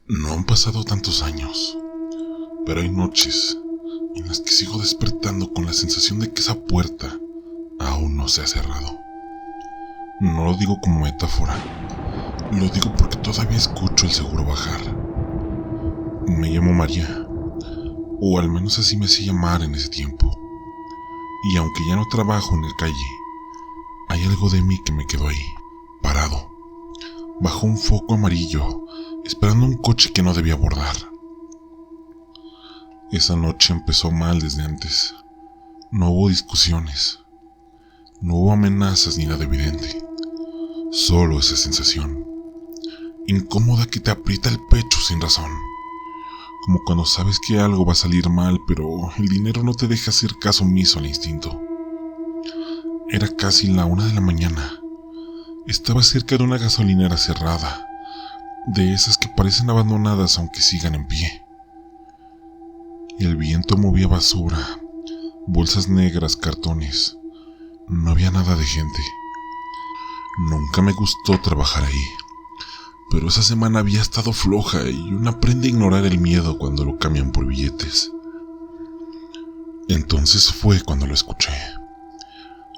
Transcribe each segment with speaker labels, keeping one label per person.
Speaker 1: No han pasado tantos años, pero hay noches en las que sigo despertando con la sensación de que esa puerta aún no se ha cerrado. No lo digo como metáfora, lo digo porque todavía escucho el seguro bajar. Me llamo María, o al menos así me hacía llamar en ese tiempo. Y aunque ya no trabajo en el calle, hay algo de mí que me quedó ahí, parado, bajo un foco amarillo, esperando un coche que no debía abordar. Esa noche empezó mal desde antes. No hubo discusiones, no hubo amenazas ni nada evidente, solo esa sensación incómoda que te aprieta el pecho sin razón, como cuando sabes que algo va a salir mal, pero el dinero no te deja hacer caso omiso al instinto. Era casi la 1 de la mañana. Estaba cerca de una gasolinera cerrada, de esas que parecen abandonadas aunque sigan en pie. El viento movía basura, bolsas negras, cartones. No había nada de gente. Nunca me gustó trabajar ahí, pero esa semana había estado floja y uno aprende a ignorar el miedo cuando lo cambian por billetes. Entonces fue cuando lo escuché.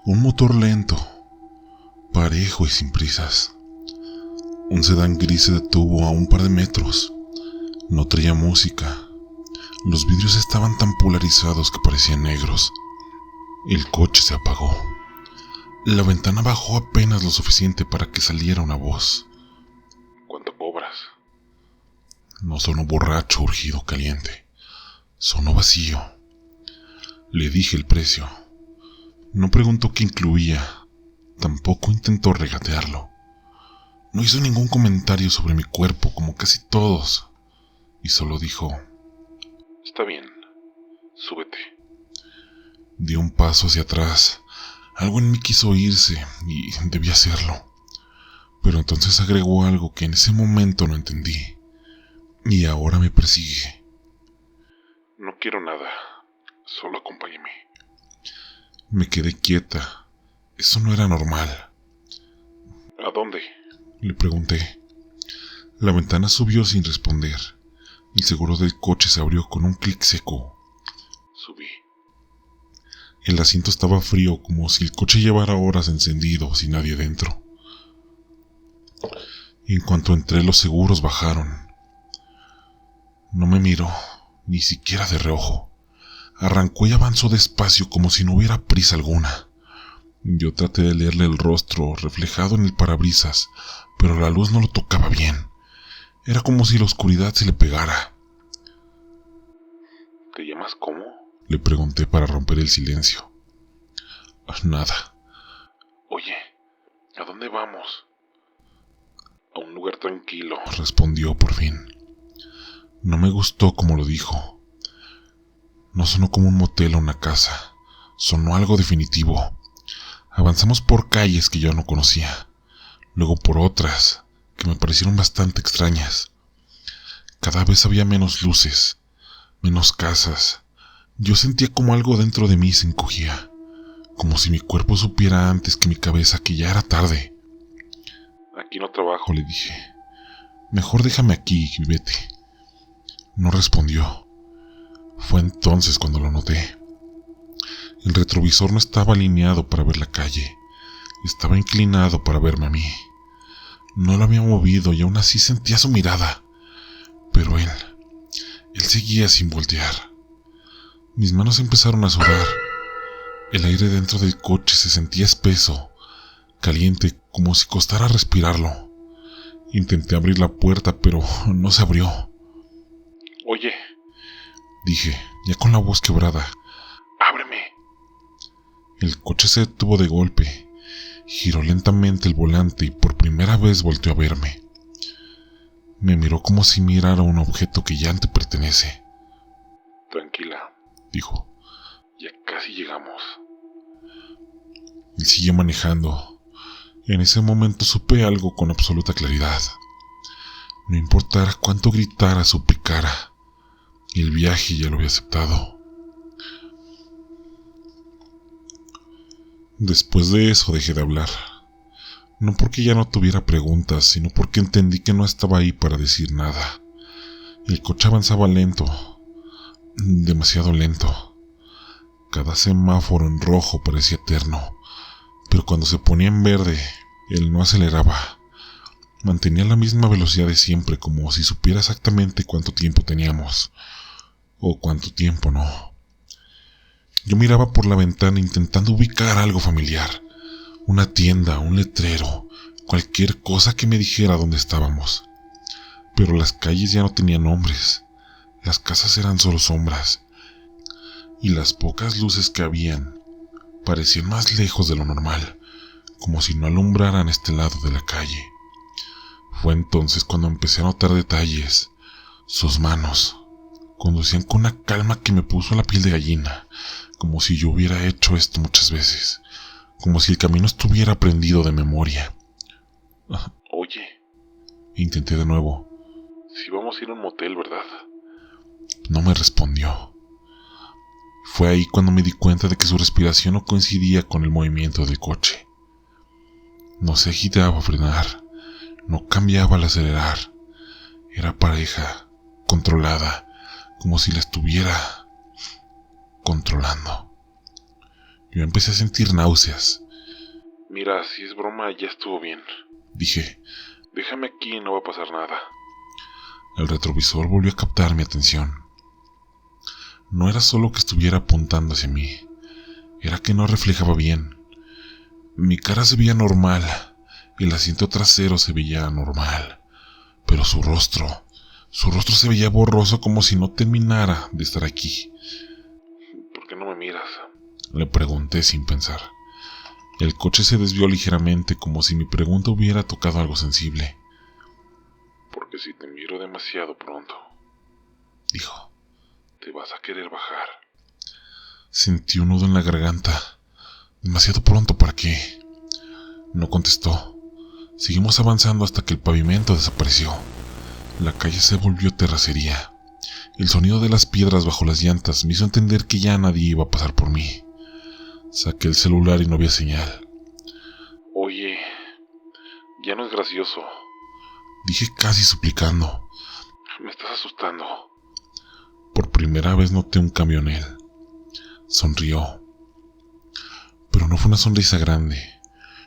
Speaker 1: Un motor lento, parejo y sin prisas. Un sedán gris se detuvo a un par de metros. No traía música. Los vidrios estaban tan polarizados que parecían negros. El coche se apagó. La ventana bajó apenas lo suficiente para que saliera una voz. ¿Cuánto cobras? No sonó borracho, urgido, caliente. Sonó vacío. Le dije el precio. No preguntó qué incluía. Tampoco intentó regatearlo. No hizo ningún comentario sobre mi cuerpo como casi todos. Y solo dijo: está bien, súbete. Dio un paso hacia atrás. Algo en mí quiso irse y debía hacerlo. Pero entonces agregó algo que en ese momento no entendí. Y ahora me persigue. No quiero nada, solo acompáñame. Me quedé quieta. Eso no era normal. ¿A dónde?, le pregunté. La ventana subió sin responder. El seguro del coche se abrió con un clic seco. Subí. El asiento estaba frío, como si el coche llevara horas encendido sin nadie dentro. En cuanto entré, los seguros bajaron. No me miró, ni siquiera de reojo. Arrancó y avanzó despacio como si no hubiera prisa alguna. Yo traté de leerle el rostro reflejado en el parabrisas, pero la luz no lo tocaba bien. Era como si la oscuridad se le pegara. ¿Te llamas cómo?, le pregunté para romper el silencio. Nada. Oye, ¿a dónde vamos? A un lugar tranquilo, respondió por fin. No me gustó como lo dijo. No sonó como un motel o una casa. Sonó algo definitivo. Avanzamos por calles que yo no conocía, luego por otras que me parecieron bastante extrañas. Cada vez había menos luces, menos casas. Yo sentía como algo dentro de mí se encogía, como si mi cuerpo supiera antes que mi cabeza que ya era tarde. Aquí no trabajo, le dije. Mejor déjame aquí y vete. No respondió. Fue entonces cuando lo noté. El retrovisor no estaba alineado para ver la calle. Estaba inclinado para verme a mí. No lo había movido y aún así sentía su mirada. Pero él seguía sin voltear. Mis manos empezaron a sudar. El aire dentro del coche se sentía espeso, caliente, como si costara respirarlo. Intenté abrir la puerta, pero no se abrió. Oye, dije, ya con la voz quebrada, ábreme. El coche se detuvo de golpe. Giró lentamente el volante y por primera vez volteó a verme. Me miró como si mirara un objeto que ya no te pertenece. Tranquila, dijo. Ya casi llegamos. Él siguió manejando. En ese momento supe algo con absoluta claridad. No importara cuánto gritara, suplicara, el viaje ya lo había aceptado. Después de eso dejé de hablar. No porque ya no tuviera preguntas, sino porque entendí que no estaba ahí para decir nada. El coche avanzaba lento, demasiado lento. Cada semáforo en rojo parecía eterno, pero cuando se ponía en verde, él no aceleraba. Mantenía la misma velocidad de siempre, como si supiera exactamente cuánto tiempo teníamos, o cuánto tiempo no. Yo miraba por la ventana intentando ubicar algo familiar, una tienda, un letrero, cualquier cosa que me dijera dónde estábamos. Pero las calles ya no tenían nombres, las casas eran solo sombras, y las pocas luces que habían parecían más lejos de lo normal, como si no alumbraran este lado de la calle. Fue entonces cuando empecé a notar detalles. Sus manos conducían con una calma que me puso la piel de gallina, como si yo hubiera hecho esto muchas veces, como si el camino estuviera aprendido de memoria.
Speaker 2: Oye,
Speaker 1: Intenté de nuevo.
Speaker 2: si vamos a ir a un motel, ¿verdad?
Speaker 1: No me respondió. Fue ahí cuando me di cuenta de que su respiración no coincidía con el movimiento del coche. No se agitaba a frenar, no cambiaba al acelerar. Era pareja, controlada, como si la estuviera controlando. Yo empecé a sentir náuseas.
Speaker 2: Mira, si es broma, ya estuvo bien.
Speaker 1: Dije.
Speaker 2: Déjame aquí y no va a pasar nada.
Speaker 1: El retrovisor volvió a captar mi atención. No era solo que estuviera apuntando hacia mí, era que no reflejaba bien. Mi cara se veía normal, el asiento trasero se veía normal, pero su rostro se veía borroso, como si no terminara de estar aquí.
Speaker 2: ¿Por qué no me miras?
Speaker 1: Le pregunté sin pensar. El coche se desvió ligeramente, como si mi pregunta hubiera tocado algo sensible.
Speaker 2: Porque si te miro demasiado pronto,
Speaker 1: dijo,
Speaker 2: te vas a querer bajar.
Speaker 1: Sentí un nudo en la garganta. ¿Demasiado pronto para qué? No contestó. Seguimos avanzando hasta que el pavimento desapareció. La calle se volvió terracería. El sonido de las piedras bajo las llantas me hizo entender que ya nadie iba a pasar por mí. Saqué el celular y no había señal.
Speaker 2: Oye, ya no es gracioso.
Speaker 1: Dije casi suplicando.
Speaker 2: Me estás asustando.
Speaker 1: Por primera vez noté un cambio en él. Sonrió. Pero no fue una sonrisa grande.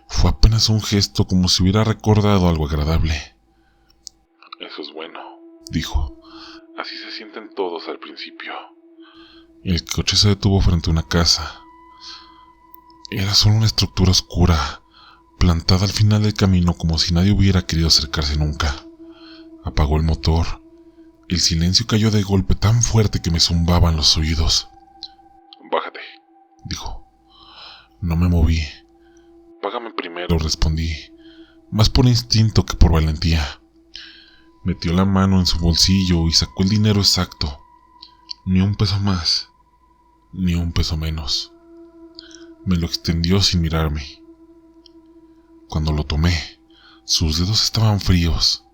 Speaker 1: Fue apenas un gesto, como si hubiera recordado algo agradable.
Speaker 2: Eso es bueno,
Speaker 1: dijo.
Speaker 2: Así se sienten todos al principio.
Speaker 1: El coche se detuvo frente a una casa. Era solo una estructura oscura, plantada al final del camino, como si nadie hubiera querido acercarse nunca. Apagó el motor. El silencio cayó de golpe tan fuerte que me zumbaban los oídos.
Speaker 2: Bájate,
Speaker 1: dijo. No me moví.
Speaker 2: Págame primero,
Speaker 1: respondí, más por instinto que por valentía. Metió la mano en su bolsillo y sacó el dinero exacto. Ni un peso más, ni un peso menos. Me lo extendió sin mirarme. Cuando lo tomé, sus dedos estaban fríos.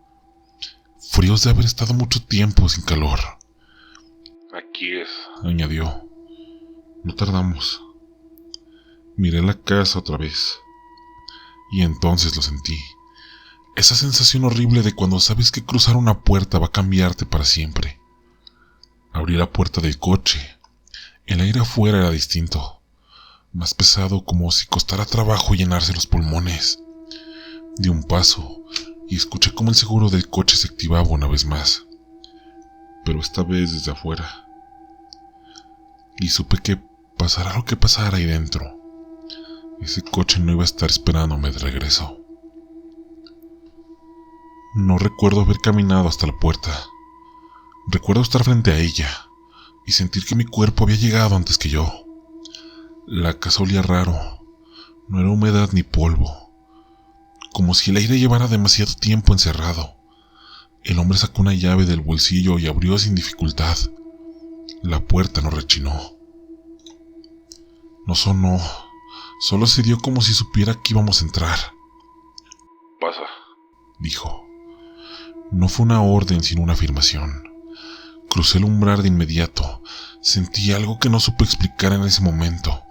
Speaker 1: Fríos de haber estado mucho tiempo sin calor.
Speaker 2: Aquí es,
Speaker 1: añadió. No tardamos. Miré la casa otra vez. Y entonces lo sentí. Esa sensación horrible de cuando sabes que cruzar una puerta va a cambiarte para siempre. Abrí la puerta del coche. El aire afuera era distinto. Más pesado, como si costara trabajo llenarse los pulmones. Di un paso y escuché cómo el seguro del coche se activaba una vez más. Pero esta vez desde afuera. Y supe que pasara lo que pasara ahí dentro, ese coche no iba a estar esperándome de regreso. No recuerdo haber caminado hasta la puerta. Recuerdo estar frente a ella y sentir que mi cuerpo había llegado antes que yo. La casa olía raro. No era humedad ni polvo. Como si el aire llevara demasiado tiempo encerrado. El hombre sacó una llave del bolsillo y abrió sin dificultad. La puerta no rechinó. No sonó. Solo se dio como si supiera que íbamos a entrar.
Speaker 2: Pasa,
Speaker 1: dijo. No fue una orden, sino una afirmación. Crucé el umbral de inmediato. Sentí algo que no supe explicar en ese momento.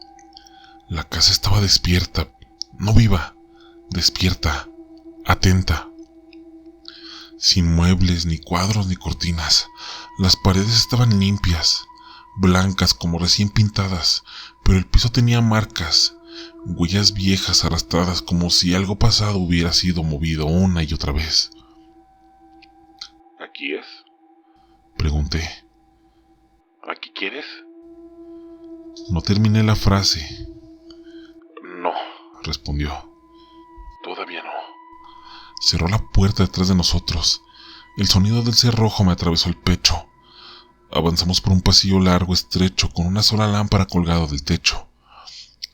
Speaker 1: La casa estaba despierta, no viva, despierta, atenta. sin muebles, ni cuadros, ni cortinas. Las paredes estaban limpias, blancas como recién pintadas, pero el piso tenía marcas, huellas viejas arrastradas como si algo pasado hubiera sido movido una y otra vez.
Speaker 2: ¿Aquí es?
Speaker 1: Pregunté.
Speaker 2: ¿Aquí quieres?
Speaker 1: No terminé la frase.
Speaker 2: No,
Speaker 1: Respondió.
Speaker 2: todavía no.
Speaker 1: Cerró la puerta detrás de nosotros. El sonido del cerrojo me atravesó el pecho. Avanzamos por un pasillo largo, estrecho, con una sola lámpara colgada del techo.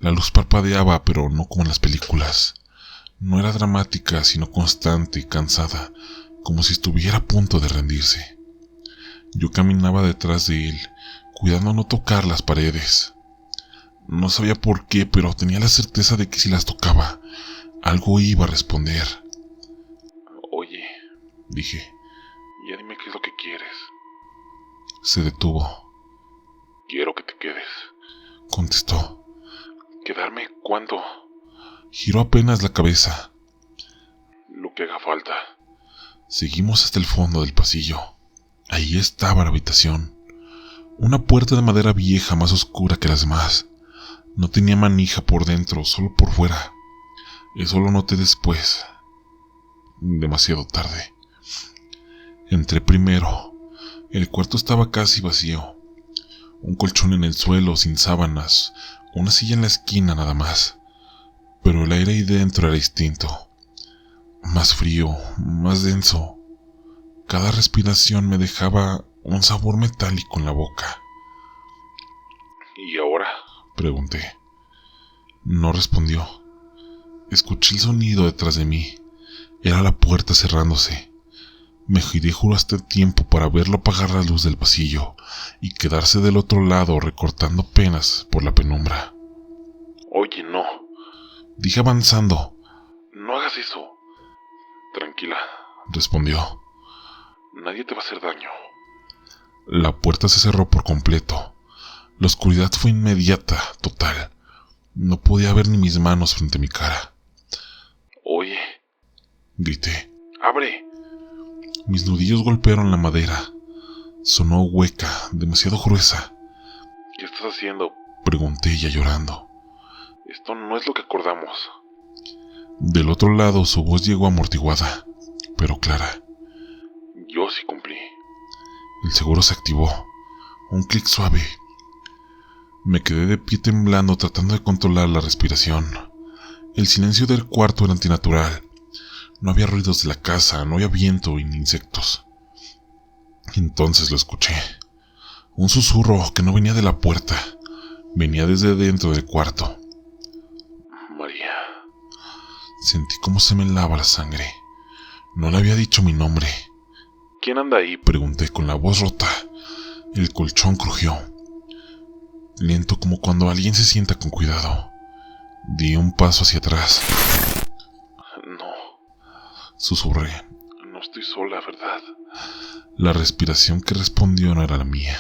Speaker 1: La luz parpadeaba, pero no como en las películas. No era dramática, sino constante y cansada, como si estuviera a punto de rendirse. Yo caminaba detrás de él, cuidando no tocar las paredes. No sabía por qué, pero tenía la certeza de que si las tocaba, algo iba a responder.
Speaker 2: Oye,
Speaker 1: Dije.
Speaker 2: ya dime qué es lo que quieres.
Speaker 1: Se detuvo.
Speaker 2: Quiero que te quedes.
Speaker 1: Contestó.
Speaker 2: ¿Quedarme cuánto?
Speaker 1: Giró apenas la cabeza.
Speaker 2: Lo que haga falta.
Speaker 1: Seguimos hasta el fondo del pasillo. Ahí estaba la habitación. Una puerta de madera vieja más oscura que las demás. No tenía manija por dentro, solo por fuera. Eso lo noté después. Demasiado tarde. Entré primero. El cuarto estaba casi vacío. Un colchón en el suelo, sin sábanas. Una silla en la esquina nada más. Pero el aire ahí dentro era distinto. Más frío, más denso. Cada respiración me dejaba un sabor metálico en la boca.
Speaker 2: ¿Y ahora?
Speaker 1: Pregunté. No respondió. Escuché el sonido detrás de mí. Era la puerta cerrándose. Me giré justo a tiempo para verlo apagar la luz del pasillo y quedarse del otro lado recortando penas por la penumbra.
Speaker 2: Oye, no.
Speaker 1: Dije avanzando.
Speaker 2: No hagas eso. Tranquila.
Speaker 1: Respondió.
Speaker 2: Nadie te va a hacer daño.
Speaker 1: La puerta se cerró por completo. La oscuridad fue inmediata, total. No podía ver ni mis manos frente a mi cara.
Speaker 2: Oye.
Speaker 1: Grité.
Speaker 2: ¡Abre!
Speaker 1: Mis nudillos golpearon la madera. Sonó hueca, demasiado gruesa.
Speaker 2: ¿Qué estás haciendo?
Speaker 1: Pregunté ya llorando.
Speaker 2: Esto no es lo que acordamos.
Speaker 1: Del otro lado su voz llegó amortiguada, pero clara.
Speaker 2: Yo sí cumplí.
Speaker 1: El seguro se activó. Un clic suave. Me quedé de pie temblando tratando de controlar la respiración. El silencio del cuarto era antinatural. No había ruidos de la casa, no había viento ni insectos. Entonces lo escuché. Un susurro que no venía de la puerta. Venía desde dentro del cuarto.
Speaker 2: María.
Speaker 1: Sentí cómo se me helaba la sangre. No le había dicho mi nombre.
Speaker 2: ¿Quién anda ahí?
Speaker 1: Pregunté con la voz rota. El colchón crujió. Lento como cuando alguien se sienta con cuidado. Di un paso hacia atrás.
Speaker 2: No.
Speaker 1: Susurré.
Speaker 2: No estoy sola, ¿verdad?
Speaker 1: La respiración que respondió no era la mía.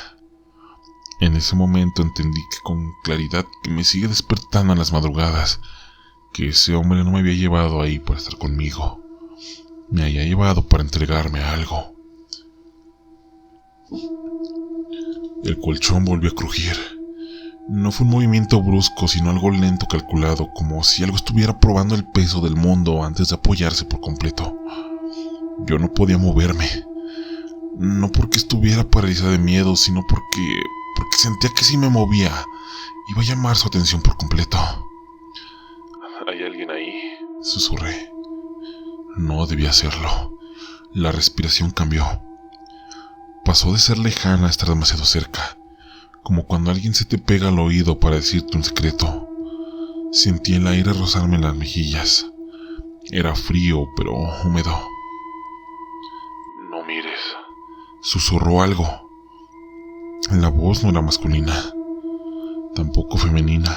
Speaker 1: En ese momento entendí que con claridad que me sigue despertando en las madrugadas, que ese hombre no me había llevado ahí para estar conmigo. Me había llevado para entregarme a algo. El colchón volvió a crujir. No fue un movimiento brusco, sino algo lento calculado, como si algo estuviera probando el peso del mundo antes de apoyarse por completo. Yo no podía moverme. No porque estuviera paralizada de miedo, sino porque sentía que si me movía, iba a llamar su atención por completo.
Speaker 2: ¿Hay alguien ahí?
Speaker 1: Susurré. No debía hacerlo. La respiración cambió. Pasó de ser lejana a estar demasiado cerca, como cuando alguien se te pega al oído para decirte un secreto. Sentí el aire rozarme en las mejillas. Era frío, pero húmedo.
Speaker 2: No mires.
Speaker 1: Susurró algo. La voz no era masculina, tampoco femenina.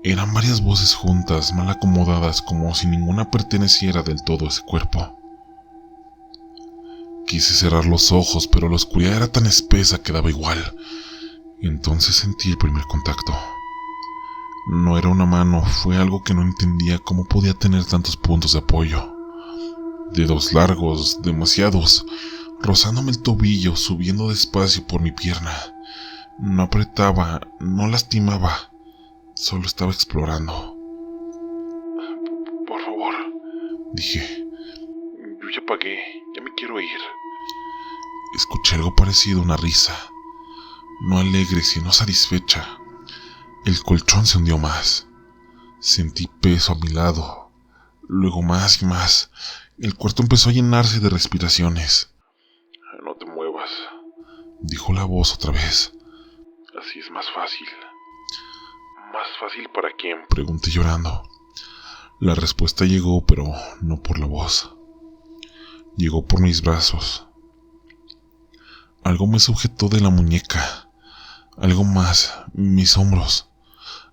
Speaker 1: Eran varias voces juntas, mal acomodadas, como si ninguna perteneciera del todo a ese cuerpo. Quise cerrar los ojos, pero la oscuridad era tan espesa que daba igual. Entonces sentí el primer contacto. No era una mano, fue algo que no entendía cómo podía tener tantos puntos de apoyo. dedos largos, demasiados, rozándome el tobillo, subiendo despacio por mi pierna. No apretaba, no lastimaba, solo estaba explorando.
Speaker 2: Por favor,
Speaker 1: dije.
Speaker 2: yo ya pagué, ya me quiero ir.
Speaker 1: Escuché algo parecido a una risa, no alegre sino satisfecha. El colchón se hundió más. Sentí peso a mi lado, luego más y más. El cuarto empezó a llenarse de respiraciones.
Speaker 2: No te muevas,
Speaker 1: dijo la voz otra vez.
Speaker 2: Así es más fácil. ¿Más fácil para quién?,
Speaker 1: pregunté llorando. La respuesta llegó, pero no por la voz. Llegó por mis brazos. Algo me sujetó de la muñeca. Algo más, mis hombros.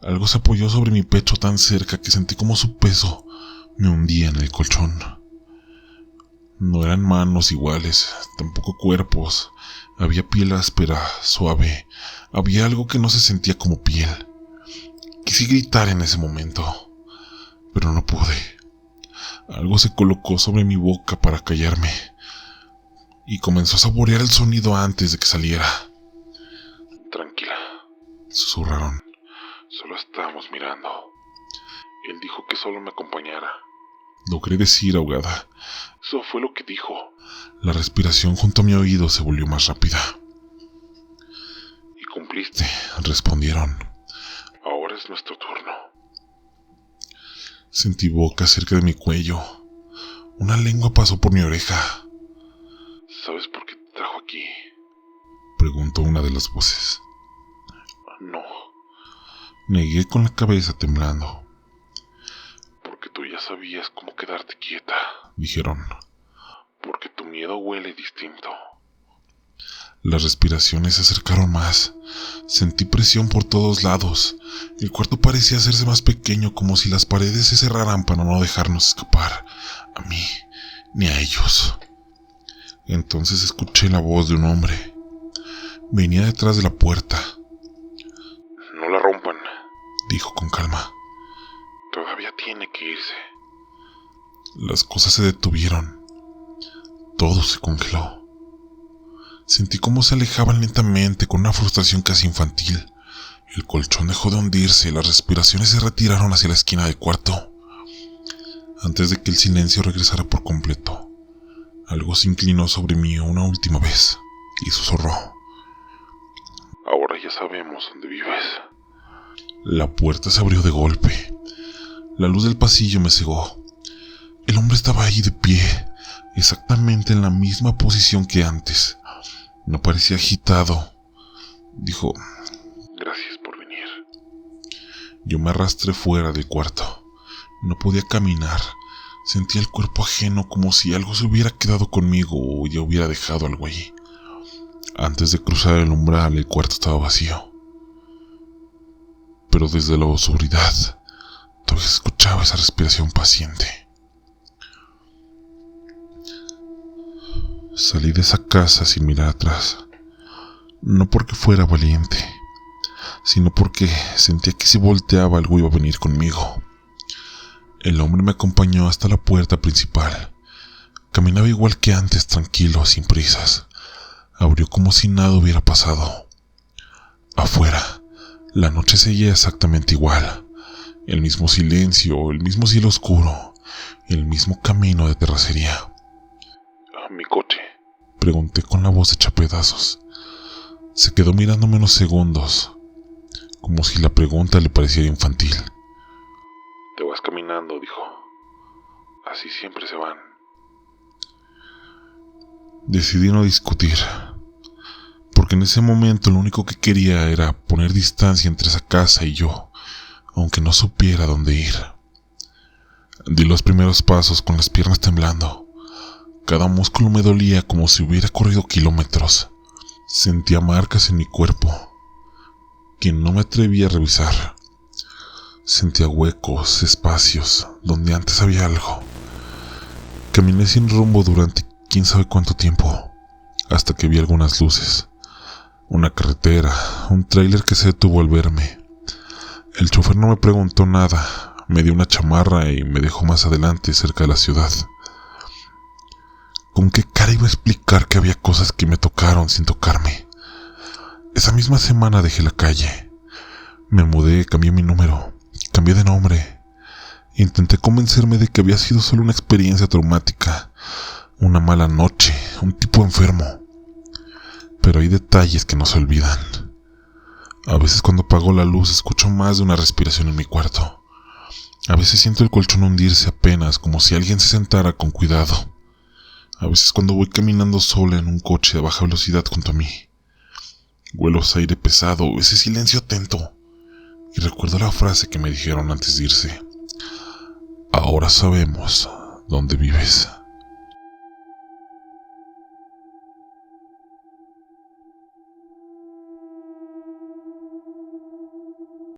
Speaker 1: Algo se apoyó sobre mi pecho tan cerca que sentí como su peso me hundía en el colchón. No eran manos iguales, tampoco cuerpos. Había piel áspera, suave. Había algo que no se sentía como piel. Quise gritar en ese momento, pero no pude. Algo se colocó sobre mi boca para callarme y comenzó a saborear el sonido antes de que saliera.
Speaker 2: Tranquila,
Speaker 1: susurraron.
Speaker 2: Solo estábamos mirando. Él dijo que solo me acompañara.
Speaker 1: Logré decir ahogada.
Speaker 2: Eso fue lo que dijo.
Speaker 1: La respiración junto a mi oído se volvió más rápida.
Speaker 2: Y cumpliste,
Speaker 1: respondieron.
Speaker 2: Ahora es nuestro turno.
Speaker 1: Sentí boca cerca de mi cuello. Una lengua pasó por mi oreja.
Speaker 2: ¿Sabes por qué te trajo aquí?,
Speaker 1: preguntó una de las voces.
Speaker 2: No.
Speaker 1: Negué con la cabeza temblando.
Speaker 2: Porque tú ya sabías cómo quedarte quieta,
Speaker 1: dijeron.
Speaker 2: Porque tu miedo huele distinto.
Speaker 1: Las respiraciones se acercaron más. Sentí presión por todos lados. El cuarto parecía hacerse más pequeño, como si las paredes se cerraran para no dejarnos escapar, a mí ni a ellos. Entonces escuché la voz de un hombre. Venía detrás de la puerta.
Speaker 2: No la rompan,
Speaker 1: dijo con calma.
Speaker 2: Todavía tiene que irse.
Speaker 1: Las cosas se detuvieron. Todo se congeló. Sentí cómo se alejaban lentamente con una frustración casi infantil. El colchón dejó de hundirse y las respiraciones se retiraron hacia la esquina del cuarto. Antes de que el silencio regresara por completo, algo se inclinó sobre mí una última vez y susurró.
Speaker 2: Ahora ya sabemos dónde vives.
Speaker 1: La puerta se abrió de golpe. La luz del pasillo me cegó. El hombre estaba ahí de pie, exactamente en la misma posición que antes. No parecía agitado. Dijo:
Speaker 2: Gracias por venir.
Speaker 1: Yo me arrastré fuera del cuarto. No podía caminar. Sentía el cuerpo ajeno, como si algo se hubiera quedado conmigo o ya hubiera dejado algo allí. Antes de cruzar el umbral, el cuarto estaba vacío. Pero desde la oscuridad, todavía se escuchaba esa respiración paciente. Salí de esa casa sin mirar atrás. No porque fuera valiente, sino porque sentía que si volteaba algo iba a venir conmigo. El hombre me acompañó hasta la puerta principal. Caminaba igual que antes, tranquilo, sin prisas. Abrió como si nada hubiera pasado. Afuera, la noche seguía exactamente igual. El mismo silencio, el mismo cielo oscuro, el mismo camino de terracería.
Speaker 2: ¿Mi coche?,
Speaker 1: pregunté con la voz hecha pedazos. Se quedó mirándome unos segundos, como si la pregunta le pareciera infantil.
Speaker 2: Te vas caminando, dijo. Así siempre se van.
Speaker 1: Decidí no discutir, porque en ese momento lo único que quería era poner distancia entre esa casa y yo, aunque no supiera dónde ir. Di los primeros pasos con las piernas temblando. Cada músculo me dolía como si hubiera corrido kilómetros. Sentía marcas en mi cuerpo, que no me atrevía a revisar. Sentía huecos, espacios, donde antes había algo. Caminé sin rumbo durante quién sabe cuánto tiempo, hasta que vi algunas luces. Una carretera, un tráiler que se detuvo al verme. El chofer no me preguntó nada, me dio una chamarra y me dejó más adelante, cerca de la ciudad. ¿Con qué cara iba a explicar que había cosas que me tocaron sin tocarme? Esa misma semana dejé la calle. Me mudé, cambié mi número, cambié de nombre. Intenté convencerme de que había sido solo una experiencia traumática, una mala noche, un tipo enfermo. Pero hay detalles que no se olvidan. A veces cuando apago la luz escucho más de una respiración en mi cuarto. A veces siento el colchón hundirse apenas, como si alguien se sentara con cuidado. A veces cuando voy caminando sola en un coche de baja velocidad junto a mí, huelo ese aire pesado, ese silencio atento, y recuerdo la frase que me dijeron antes de irse: ahora sabemos dónde vives.